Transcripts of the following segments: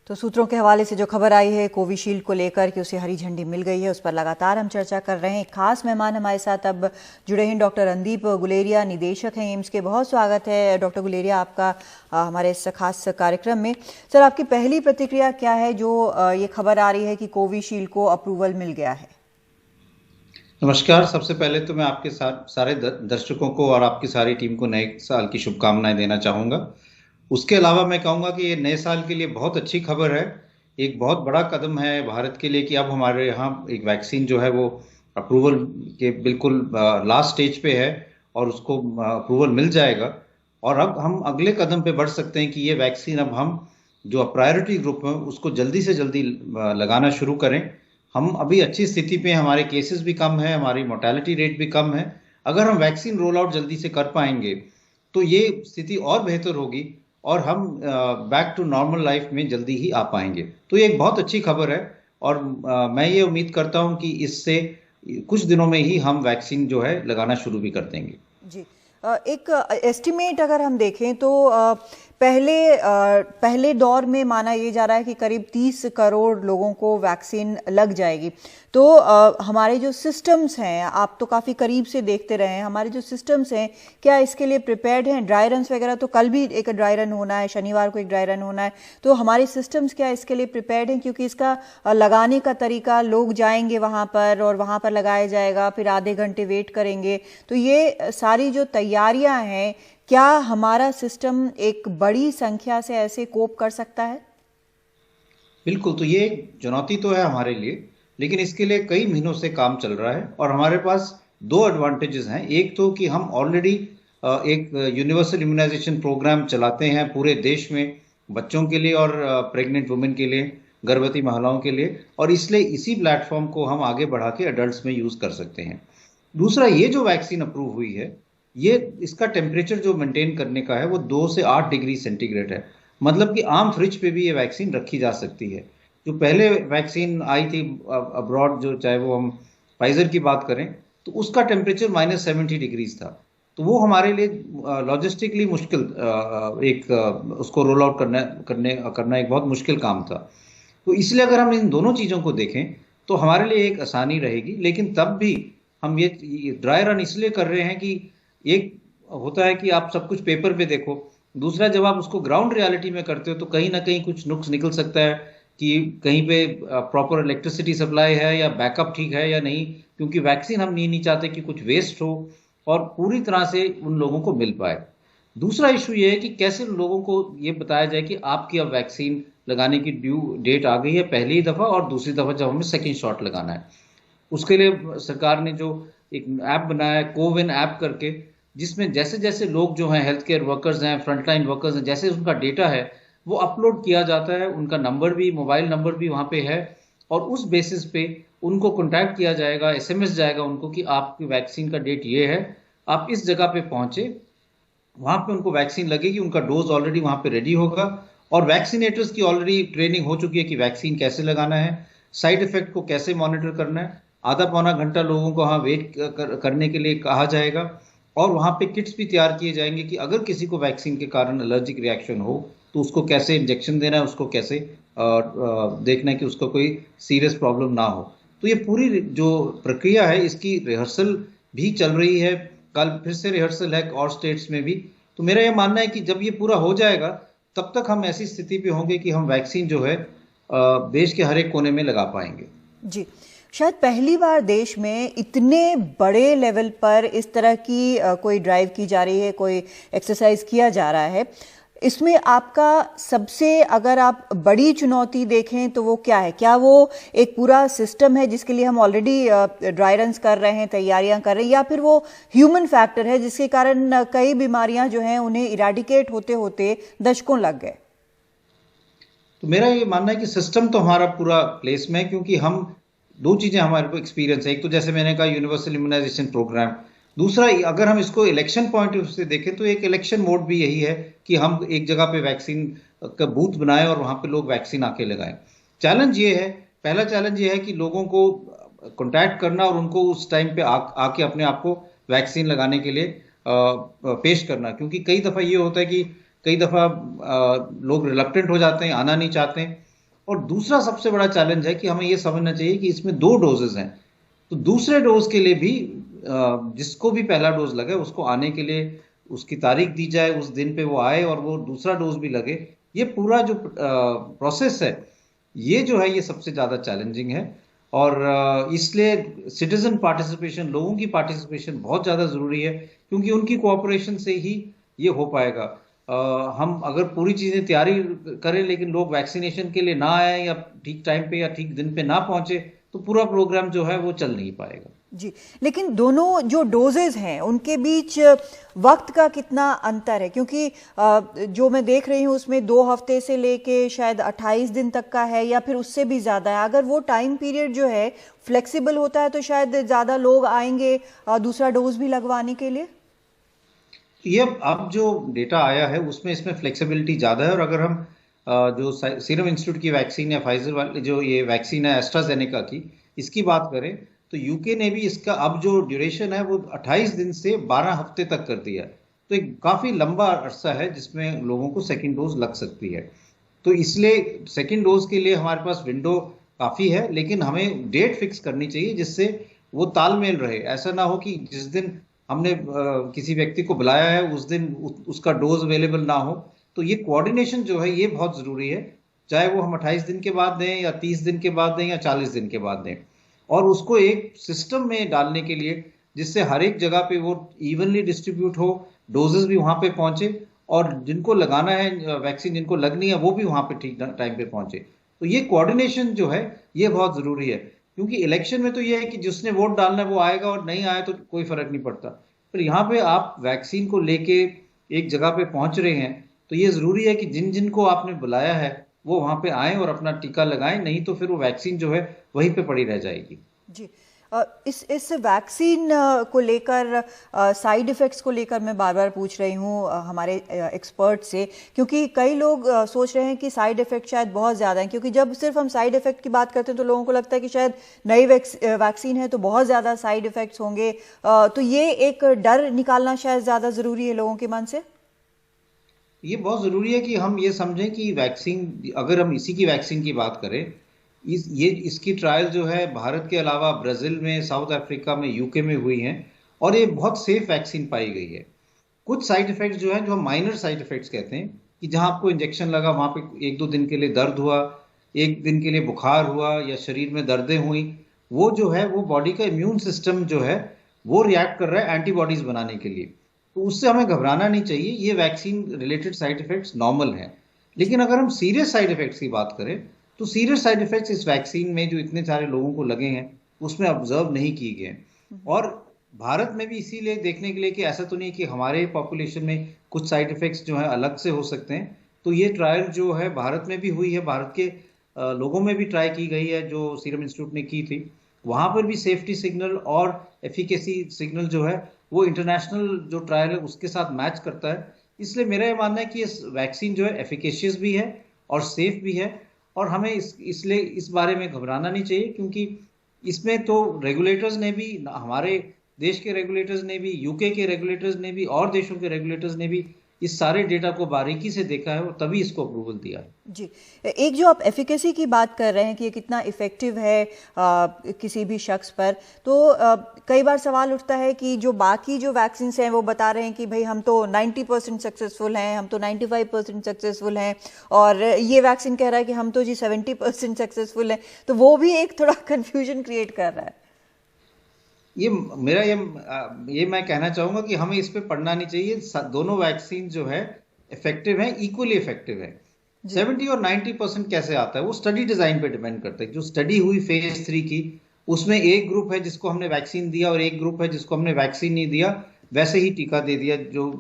तो सूत्रों के हवाले से जो खबर आई है कोविशील्ड को लेकर कि उसे हरी झंडी मिल गई है, उस पर लगातार हम चर्चा कर रहे हैं। एक खास मेहमान हमारे साथ अब जुड़े हैं, डॉक्टर रणदीप गुलेरिया, निदेशक हैं एम्स के। बहुत स्वागत है डॉक्टर गुलेरिया आपका हमारे इस खास कार्यक्रम में। सर, आपकी पहली प्रतिक्रिया क्या है जो ये खबर आ रही है कि कोविशील्ड को अप्रूवल मिल गया है? नमस्कार। सबसे पहले तो मैं आपके सारे दर्शकों को और आपकी सारी टीम को नए साल की शुभकामनाएं देना चाहूंगा। उसके अलावा मैं कहूंगा कि ये नए साल के लिए बहुत अच्छी खबर है। एक बहुत बड़ा कदम है भारत के लिए कि अब हमारे यहाँ एक वैक्सीन जो है वो अप्रूवल के बिल्कुल लास्ट स्टेज पे है और उसको अप्रूवल मिल जाएगा। और अब हम अगले कदम पे बढ़ सकते हैं कि ये वैक्सीन अब हम जो प्रायोरिटी ग्रुप है उसको जल्दी से जल्दी लगाना शुरू करें। हम अभी अच्छी स्थिति पे, हमारे केसेस भी कम है, हमारी मोर्टेलिटी रेट भी कम है। अगर हम वैक्सीन रोल आउट जल्दी से कर पाएंगे तो ये स्थिति और बेहतर होगी और हम बैक टू नॉर्मल लाइफ में जल्दी ही आ पाएंगे। तो ये एक बहुत अच्छी खबर है और मैं ये उम्मीद करता हूं कि इससे कुछ दिनों में ही हम वैक्सीन जो है लगाना शुरू भी कर देंगे। जी, एक एस्टिमेट अगर हम देखें तो पहले दौर में माना ये जा रहा है कि करीब 30 करोड़ लोगों को वैक्सीन लग जाएगी। तो हमारे जो सिस्टम्स हैं, आप तो काफ़ी करीब से देखते रहे हैं, हमारे जो सिस्टम्स हैं क्या इसके लिए प्रिपेयर्ड हैं? ड्राई रन्स वगैरह, तो कल भी एक ड्राई रन होना है, शनिवार को एक ड्राई रन होना है, तो हमारे सिस्टम्स क्या इसके लिए प्रिपेयर्ड हैं? क्योंकि इसका लगाने का तरीका, लोग जाएंगे वहाँ पर और वहाँ पर लगाया जाएगा, फिर आधे घंटे वेट करेंगे, तो ये सारी जो तैयारियां हैं, क्या हमारा सिस्टम एक बड़ी संख्या से ऐसे कोप कर सकता है? बिल्कुल। तो ये एक चुनौती तो है हमारे लिए, लेकिन इसके लिए कई महीनों से काम चल रहा है और हमारे पास दो एडवांटेजेस हैं। एक तो कि हम ऑलरेडी एक यूनिवर्सल इम्यूनाइजेशन प्रोग्राम चलाते हैं पूरे देश में, बच्चों के लिए और प्रेग्नेंट वुमेन के लिए, गर्भवती महिलाओं के लिए, और इसलिए इसी प्लेटफॉर्म को हम आगे बढ़ा के अडल्ट में यूज कर सकते हैं। दूसरा, ये जो वैक्सीन अप्रूव हुई है, ये इसका टेम्परेचर जो मेंटेन करने का है वो 2 से 8 डिग्री सेंटीग्रेड है। मतलब कि आम फ्रिज पे भी ये वैक्सीन रखी जा सकती है। जो पहले वैक्सीन आई थी अब्रॉड, जो चाहे वो हम फाइजर की बात करें, तो उसका टेम्परेचर -70 डिग्रीज था। तो वो हमारे लिए लॉजिस्टिकली मुश्किल, उसको रोल आउट करना एक बहुत मुश्किल काम था। तो इसलिए अगर हम इन दोनों चीजों को देखें तो हमारे लिए एक आसानी रहेगी। लेकिन तब भी हम ये ड्राई रन इसलिए कर रहे हैं कि एक होता है कि आप सब कुछ पेपर पे देखो, दूसरा जब आप उसको ग्राउंड रियलिटी में करते हो तो कहीं ना कहीं कुछ नुक्स निकल सकता है कि कहीं पे प्रॉपर इलेक्ट्रिसिटी सप्लाई है या बैकअप ठीक है या नहीं, क्योंकि वैक्सीन हम नहीं चाहते कि कुछ वेस्ट हो और पूरी तरह से उन लोगों को मिल पाए। दूसरा इशू ये है कि कैसे लोगों को ये बताया जाए कि आपकी अब वैक्सीन लगाने की ड्यू डेट आ गई है, पहली दफा और दूसरी दफा जब हमें सेकेंड शॉट लगाना है। उसके लिए सरकार ने जो एक ऐप बनाया है, कोविन ऐप करके, जिसमें जैसे जैसे लोग जो हैं, हेल्थ केयर वर्कर्स हैं, फ्रंटलाइन वर्कर्स हैं, जैसे उनका डेटा है वो अपलोड किया जाता है, उनका नंबर भी, मोबाइल नंबर भी वहां पे है, और उस बेसिस पे उनको कॉन्टैक्ट किया जाएगा, एसएमएस जाएगा उनको कि आपकी वैक्सीन का डेट ये है, आप इस जगह पे पहुंचे, वहां पे उनको वैक्सीन लगेगी, उनका डोज ऑलरेडी वहां पे रेडी होगा और वैक्सीनेटर्स की ऑलरेडी ट्रेनिंग हो चुकी है कि वैक्सीन कैसे लगाना है, साइड इफेक्ट को कैसे मॉनिटर करना है। आधा पौना घंटा लोगों को वहां वेट करने के लिए कहा जाएगा और वहां पे किट्स भी तैयार किए जाएंगे कि अगर किसी को वैक्सीन के कारण एलर्जिक रिएक्शन हो तो उसको कैसे इंजेक्शन देना है, उसको कैसे देखना है कि उसको कोई सीरियस प्रॉब्लम ना हो। तो ये पूरी जो प्रक्रिया है इसकी रिहर्सल भी चल रही है, कल फिर से रिहर्सल है और स्टेट्स में भी। तो मेरा ये मानना है कि जब ये पूरा हो जाएगा तब तक हम ऐसी स्थिति पे होंगे कि हम वैक्सीन जो है देश के हर एक कोने में लगा पाएंगे। जी, शायद पहली बार देश में इतने बड़े लेवल पर इस तरह की कोई ड्राइव की जा रही है, कोई एक्सरसाइज किया जा रहा है। इसमें आपका सबसे, अगर आप बड़ी चुनौती देखें तो वो क्या है? क्या वो एक पूरा सिस्टम है जिसके लिए हम ऑलरेडी ड्राई रन्स कर रहे हैं, तैयारियां कर रहे हैं, या फिर वो ह्यूमन फैक्टर है जिसके कारण कई बीमारियां जो हैं उन्हें इराडिकेट होते होते दशकों लग गए? तो मेरा ये मानना है कि सिस्टम तो हमारा पूरा प्लेस में है, क्योंकि हम दो चीजें हमारे को एक्सपीरियंस है। एक तो जैसे मैंने कहा यूनिवर्सल इम्यूनाइजेशन प्रोग्राम, दूसरा अगर हम इसको इलेक्शन पॉइंट ऑफ व्यू से देखें तो एक इलेक्शन मोड भी यही है कि हम एक जगह पे वैक्सीन का बूथ बनाएं और वहां पे लोग वैक्सीन आके लगाएं। चैलेंज ये है, पहला चैलेंज ये है कि लोगों को कॉन्टैक्ट करना और उनको उस टाइम पे आके अपने आप को वैक्सीन लगाने के लिए पेश करना, क्योंकि कई दफा ये होता है कि कई दफा लोग रिलक्टेंट हो जाते हैं, आना नहीं चाहते हैं। और दूसरा सबसे बड़ा चैलेंज है कि हमें यह समझना चाहिए कि इसमें 2 डोजेज हैं, तो दूसरे डोज के लिए भी जिसको भी पहला डोज लगे उसको आने के लिए उसकी तारीख दी जाए, उस दिन पे वो आए और वो दूसरा डोज भी लगे। ये पूरा जो प्रोसेस है, ये जो है ये सबसे ज्यादा चैलेंजिंग है। और इसलिए सिटीजन पार्टिसिपेशन, लोगों की पार्टिसिपेशन बहुत ज्यादा जरूरी है, क्योंकि उनकी कोऑपरेशन से ही ये हो पाएगा। हम अगर पूरी चीजें तैयारी करें लेकिन लोग वैक्सीनेशन के लिए ना आए या ठीक टाइम पे या ठीक दिन पे ना पहुंचे, तो पूरा प्रोग्राम जो है वो चल नहीं पाएगा। जी, लेकिन दोनों जो डोजेज हैं उनके बीच वक्त का कितना अंतर है? क्योंकि जो मैं देख रही हूँ उसमें 2 हफ्ते से लेके शायद 28 दिन तक का है या फिर उससे भी ज्यादा है। अगर वो टाइम पीरियड जो है फ्लेक्सिबल होता है तो शायद ज्यादा लोग आएंगे दूसरा डोज भी लगवाने के लिए। ये अब जो डेटा आया है उसमें इसमें फ्लेक्सिबिलिटी ज्यादा है। और अगर हम जो सीरम इंस्टीट्यूट की वैक्सीन या फाइजर वाली जो ये वैक्सीन है एस्ट्राजेनेका की, इसकी बात करें तो यूके ने भी इसका अब जो ड्यूरेशन है वो 28 दिन से 12 हफ्ते तक कर दिया है। तो एक काफी लंबा अरसा है जिसमें लोगों को सेकेंड डोज लग सकती है। तो इसलिए सेकेंड डोज के लिए हमारे पास विंडो काफी है, लेकिन हमें डेट फिक्स करनी चाहिए जिससे वो तालमेल रहे। ऐसा ना हो कि जिस दिन हमने किसी व्यक्ति को बुलाया है उस दिन उसका डोज अवेलेबल ना हो। तो ये कोऑर्डिनेशन जो है ये बहुत जरूरी है, चाहे वो हम 28 दिन के बाद दें या 30 दिन के बाद दें या 40 दिन के बाद दें, और उसको एक सिस्टम में डालने के लिए जिससे हर एक जगह पे वो इवनली डिस्ट्रीब्यूट हो, डोजेस भी वहां पे पहुंचे और जिनको लगाना है वैक्सीन, जिनको लगनी है वो भी वहां पे ठीक टाइम पे पहुंचे। तो ये कोऑर्डिनेशन जो है ये बहुत जरूरी है, क्योंकि इलेक्शन में तो ये है कि जिसने वोट डालना है वो आएगा और नहीं आया तो कोई फर्क नहीं पड़ता। पर यहाँ पे आप वैक्सीन को लेके एक जगह पे पहुंच रहे हैं तो ये जरूरी है कि जिन जिन को आपने बुलाया है वो वहां पे आए और अपना टीका लगाएं, नहीं तो फिर वो वैक्सीन जो है वहीं पे पड़ी रह जाएगी। जी, इस वैक्सीन को लेकर साइड इफेक्ट्स को लेकर मैं बार बार पूछ रही हूँ हमारे एक्सपर्ट से, क्योंकि कई लोग सोच रहे हैं कि साइड इफेक्ट शायद बहुत ज़्यादा हैं। क्योंकि जब सिर्फ हम साइड इफेक्ट की बात करते हैं तो लोगों को लगता है कि शायद नई वैक्सीन है तो बहुत ज़्यादा साइड इफेक्ट्स होंगे। तो ये एक डर निकालना शायद ज़्यादा ज़रूरी है लोगों के मन से। ये बहुत जरूरी है कि हम ये समझें कि वैक्सीन, अगर हम इसी की वैक्सीन की बात करें, इसकी ट्रायल जो है भारत के अलावा ब्राजील में, साउथ अफ्रीका में, यूके में हुई हैं और ये बहुत सेफ वैक्सीन पाई गई है। कुछ साइड इफेक्ट्स जो हैं जो हम माइनर साइड इफेक्ट्स कहते हैं, कि जहां आपको इंजेक्शन लगा वहां पे 1-2 दिन के लिए दर्द हुआ, 1 दिन के लिए बुखार हुआ या शरीर में दर्दें हुई, वो जो है वो बॉडी का इम्यून सिस्टम जो है वो रिएक्ट कर रहा है एंटीबॉडीज बनाने के लिए। तो उससे हमें घबराना नहीं चाहिए, ये vaccine related side effects normal हैं। लेकिन अगर हम सीरियस साइड इफेक्ट्स की बात करें तो सीरियस साइड इफेक्ट्स इस वैक्सीन में जो इतने सारे लोगों को लगे हैं उसमें ऑब्जर्व नहीं किए गए। और भारत में भी इसीलिए देखने के लिए कि ऐसा तो नहीं कि हमारे पॉपुलेशन में कुछ साइड इफेक्ट्स जो है अलग से हो सकते हैं, तो ये ट्रायल जो है भारत में भी हुई है, भारत के लोगों में भी ट्राई की गई है जो सीरम इंस्टीट्यूट ने की थी। वहां पर भी सेफ्टी सिग्नल और एफिकेसी सिग्नल जो है वो इंटरनेशनल जो ट्रायल है उसके साथ मैच करता है। इसलिए मेरा ये मानना है कि इस वैक्सीन जो है एफिकेशियस भी है और सेफ भी है, और हमें इसलिए इस बारे में घबराना नहीं चाहिए, क्योंकि इसमें तो रेगुलेटर्स ने भी, हमारे देश के रेगुलेटर्स ने भी, यूके के रेगुलेटर्स ने भी और देशों के रेगुलेटर्स ने भी इस सारे डेटा को बारीकी से देखा है और तभी इसको अप्रूवल दिया है। जी, एक जो आप एफिकेसी की बात कर रहे हैं कि ये कितना इफेक्टिव है किसी भी शख्स पर, तो कई बार सवाल उठता है कि जो बाकी जो वैक्सीन हैं वो बता रहे हैं कि भाई हम तो 90% सक्सेसफुल हैं, हम तो 95% सक्सेसफुल हैं, और ये वैक्सीन कह रहा है कि हम तो जी 70% सक्सेसफुल हैं। तो वो भी एक थोड़ा कन्फ्यूजन क्रिएट कर रहा है। ये मेरा ये मैं कहना चाहूंगा कि हमें इस पे पढ़ना नहीं चाहिए। दोनों वैक्सीन जो है इफेक्टिव है, इक्वली इफेक्टिव है। 70 और 90% कैसे आता है वो स्टडी डिजाइन पे डिपेंड करता है। जो स्टडी हुई फेज 3 की, उसमें एक ग्रुप है जिसको हमने वैक्सीन दिया और एक ग्रुप है जिसको हमने वैक्सीन नहीं दिया, वैसे ही टीका दे दिया, जो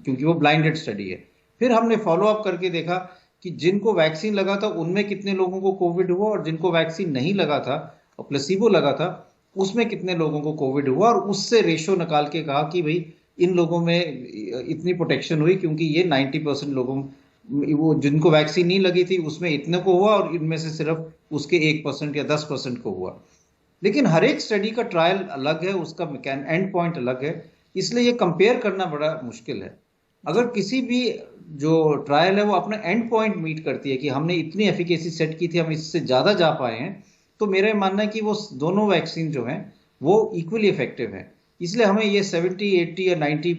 क्योंकि वो ब्लाइंडेड स्टडी है। फिर हमने फॉलो अप करके देखा कि जिनको वैक्सीन लगा था उनमें कितने लोगों को कोविड हुआ और जिनको वैक्सीन नहीं लगा था और प्लेसिबो लगा था उसमें कितने लोगों को कोविड हुआ, और उससे रेशो निकाल के कहा कि भाई इन लोगों में इतनी प्रोटेक्शन हुई क्योंकि ये 90% लोगों, वो जिनको वैक्सीन नहीं लगी थी उसमें इतने को हुआ और इनमें से सिर्फ उसके 1% या 10% को हुआ। लेकिन हर एक स्टडी का ट्रायल अलग है, उसका एंड पॉइंट अलग है, इसलिए ये कंपेयर करना बड़ा मुश्किल है। अगर किसी भी जो ट्रायल है वो अपना एंड पॉइंट मीट करती है कि हमने इतनी एफिकेसी सेट की थी, हम इससे ज्यादा जा पाए हैं, तो मेरा मानना है कि वो दोनों वैक्सीन जो हैं वो इक्वली इफेक्टिव है। इसलिए हमें ये 70, 80 या 90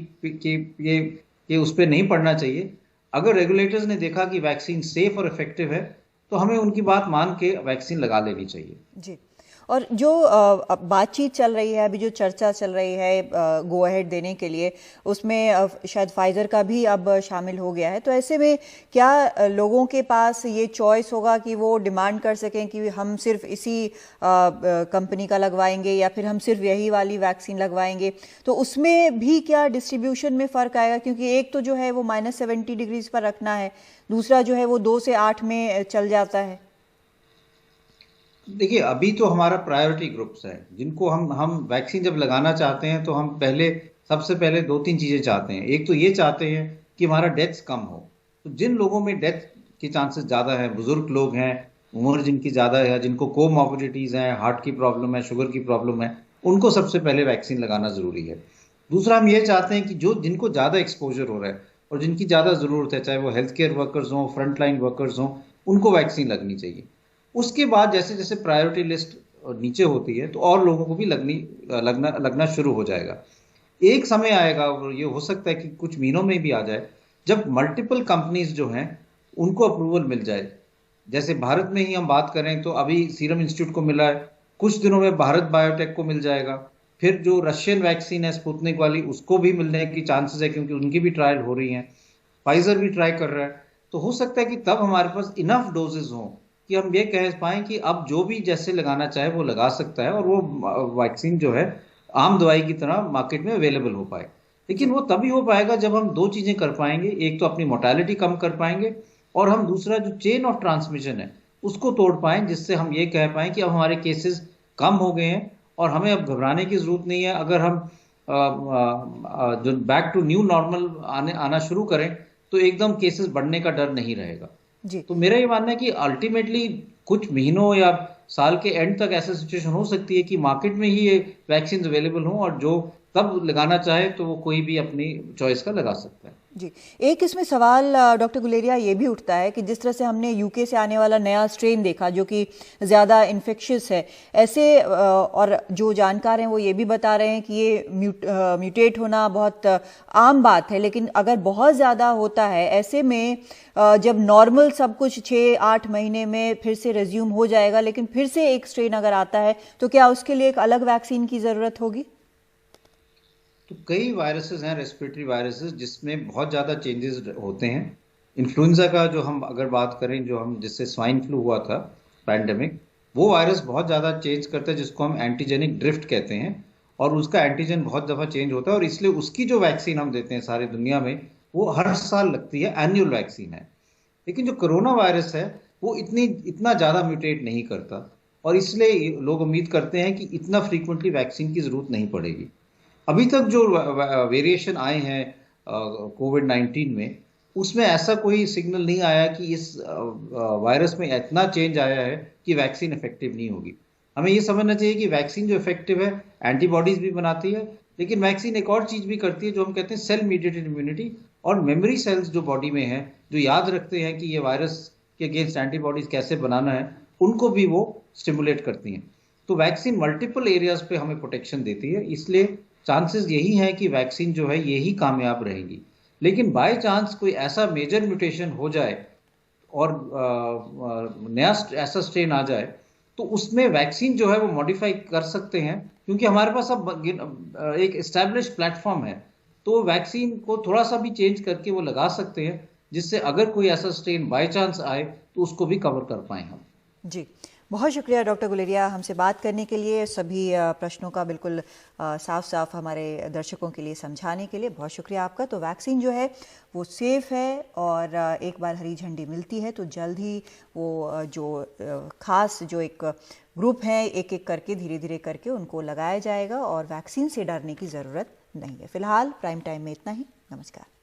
के उस पर नहीं पड़ना चाहिए। अगर रेगुलेटर्स ने देखा कि वैक्सीन सेफ और इफेक्टिव है तो हमें उनकी बात मान के वैक्सीन लगा लेनी चाहिए। जी। और जो बातचीत चल रही है अभी, जो चर्चा चल रही है गो अहेड देने के लिए, उसमें शायद फाइजर का भी अब शामिल हो गया है, तो ऐसे में क्या लोगों के पास ये चॉइस होगा कि वो डिमांड कर सकें कि हम सिर्फ इसी कंपनी का लगवाएंगे या फिर हम सिर्फ यही वाली वैक्सीन लगवाएंगे? तो उसमें भी क्या डिस्ट्रीब्यूशन में फ़र्क आएगा? क्योंकि एक तो जो है वो -70 डिग्रीज पर रखना है, दूसरा जो है वो 2 से 8 में चल जाता है। देखिए, अभी तो हमारा प्रायोरिटी ग्रुप्स है जिनको हम वैक्सीन जब लगाना चाहते हैं तो हम सबसे पहले 2-3 चीजें चाहते हैं। एक तो ये चाहते हैं कि हमारा डेथ्स कम हो। तो जिन लोगों में डेथ के चांसेस ज्यादा है, बुजुर्ग लोग हैं, उम्र जिनकी ज्यादा है, जिनको कोमॉर्बिडिटीज हैं, हार्ट की प्रॉब्लम है, शुगर की प्रॉब्लम है, उनको सबसे पहले वैक्सीन लगाना जरूरी है। दूसरा, हम ये चाहते हैं कि जिनको ज्यादा एक्सपोजर हो रहा है और जिनकी ज्यादा जरूरत है, चाहे वो हेल्थ केयर वर्कर्स हों, फ्रंट लाइन वर्कर्स हों, उनको वैक्सीन लगनी चाहिए। उसके बाद जैसे जैसे प्रायोरिटी लिस्ट नीचे होती है तो और लोगों को भी लगना शुरू हो जाएगा। एक समय आएगा, और ये हो सकता है कि कुछ महीनों में भी आ जाए, जब मल्टीपल कंपनीज जो हैं उनको अप्रूवल मिल जाए। जैसे भारत में ही हम बात करें तो अभी सीरम इंस्टीट्यूट को मिला है, कुछ दिनों में भारत बायोटेक को मिल जाएगा, फिर जो रशियन वैक्सीन है स्पुतनिक वाली उसको भी मिलने की चांसेस है क्योंकि उनकी भी ट्रायल हो रही है, फाइजर भी ट्राई कर रहा है। तो हो सकता है कि तब हमारे पास इनफ डोजेज हों कि हम ये कह पाएं कि अब जो भी जैसे लगाना चाहे वो लगा सकता है और वो वैक्सीन जो है आम दवाई की तरह मार्केट में अवेलेबल हो पाए। लेकिन वो तभी हो पाएगा जब हम दो चीजें कर पाएंगे, एक तो अपनी मोर्टेलिटी कम कर पाएंगे और हम दूसरा जो चेन ऑफ ट्रांसमिशन है उसको तोड़ पाएं, जिससे हम ये कह पाएं कि अब हमारे केसेस कम हो गए हैं और हमें अब घबराने की जरूरत नहीं है। अगर हम जो बैक टू न्यू नॉर्मल आना शुरू करें तो एकदम केसेस बढ़ने का डर नहीं रहेगा। जी। तो मेरा ये मानना है कि अल्टीमेटली कुछ महीनों या साल के एंड तक ऐसा सिचुएशन हो सकती है कि मार्केट में ही ये वैक्सीन अवेलेबल हो और जो तब लगाना चाहे तो वो कोई भी अपनी चॉइस का लगा सकता है। जी। एक इसमें सवाल डॉक्टर गुलेरिया ये भी उठता है कि जिस तरह से हमने यूके से आने वाला नया स्ट्रेन देखा जो कि ज़्यादा इन्फेक्शियस है, ऐसे और जो जानकार हैं वो ये भी बता रहे हैं कि ये म्यूटेट होना बहुत आम बात है, लेकिन अगर बहुत ज़्यादा होता है ऐसे में जब नॉर्मल सब कुछ 6-8 महीने में फिर से रिज्यूम हो जाएगा, लेकिन फिर से एक स्ट्रेन अगर आता है तो क्या उसके लिए एक अलग वैक्सीन की ज़रूरत होगी? तो कई वायरसेस हैं, रेस्पिरेटरी वायरसेस, जिसमें बहुत ज़्यादा चेंजेस होते हैं। इन्फ्लुएंजा का जो हम अगर बात करें, जो हम जिससे स्वाइन फ्लू हुआ था पैंडेमिक, वो वायरस बहुत ज़्यादा चेंज करता है जिसको हम एंटीजेनिक ड्रिफ्ट कहते हैं, और उसका एंटीजन बहुत दफ़ा चेंज होता है और इसलिए उसकी जो वैक्सीन हम देते हैं सारी दुनिया में वो हर साल लगती है, एनुअल वैक्सीन है। लेकिन जो कोरोना वायरस है वो इतना ज़्यादा म्यूटेट नहीं करता और इसलिए लोग उम्मीद करते हैं कि इतना फ्रीक्वेंटली वैक्सीन की ज़रूरत नहीं पड़ेगी। अभी तक जो वेरिएशन आए हैं कोविड-19 में, उसमें ऐसा कोई सिग्नल नहीं आया कि इस वायरस में इतना चेंज आया है कि वैक्सीन इफेक्टिव नहीं होगी। हमें ये समझना चाहिए कि वैक्सीन जो इफेक्टिव है एंटीबॉडीज भी बनाती है, लेकिन वैक्सीन एक और चीज भी करती है जो हम कहते हैं सेल मीडिएटेड इम्यूनिटी, और मेमोरी सेल्स जो बॉडी में हैं जो याद रखते हैं कि ये वायरस के अगेंस्ट एंटीबॉडीज कैसे बनाना है, उनको भी वो स्टिमुलेट करती हैं। तो वैक्सीन मल्टीपल एरियाज पे हमें प्रोटेक्शन देती है, इसलिए चांसेस यही है कि वैक्सीन जो है यही कामयाब रहेगी। लेकिन बाय चांस कोई ऐसा मेजर म्यूटेशन हो जाए और नया ऐसा स्ट्रेन आ जाए तो उसमें वैक्सीन जो है वो मॉडिफाई कर सकते हैं, क्योंकि हमारे पास अब एक एस्टैब्लिश प्लेटफॉर्म है, तो वैक्सीन को थोड़ा सा भी चेंज करके वो लगा सकते हैं, जिससे अगर कोई ऐसा स्ट्रेन बाय चांस आए तो उसको भी कवर कर पाए हम। जी, बहुत शुक्रिया डॉक्टर गुलेरिया हमसे बात करने के लिए, सभी प्रश्नों का बिल्कुल साफ साफ हमारे दर्शकों के लिए समझाने के लिए बहुत शुक्रिया आपका। तो वैक्सीन जो है वो सेफ़ है और एक बार हरी झंडी मिलती है तो जल्द ही वो जो खास जो एक ग्रुप है एक एक करके धीरे धीरे करके उनको लगाया जाएगा और वैक्सीन से डरने की ज़रूरत नहीं है। फिलहाल प्राइम टाइम में इतना ही। नमस्कार।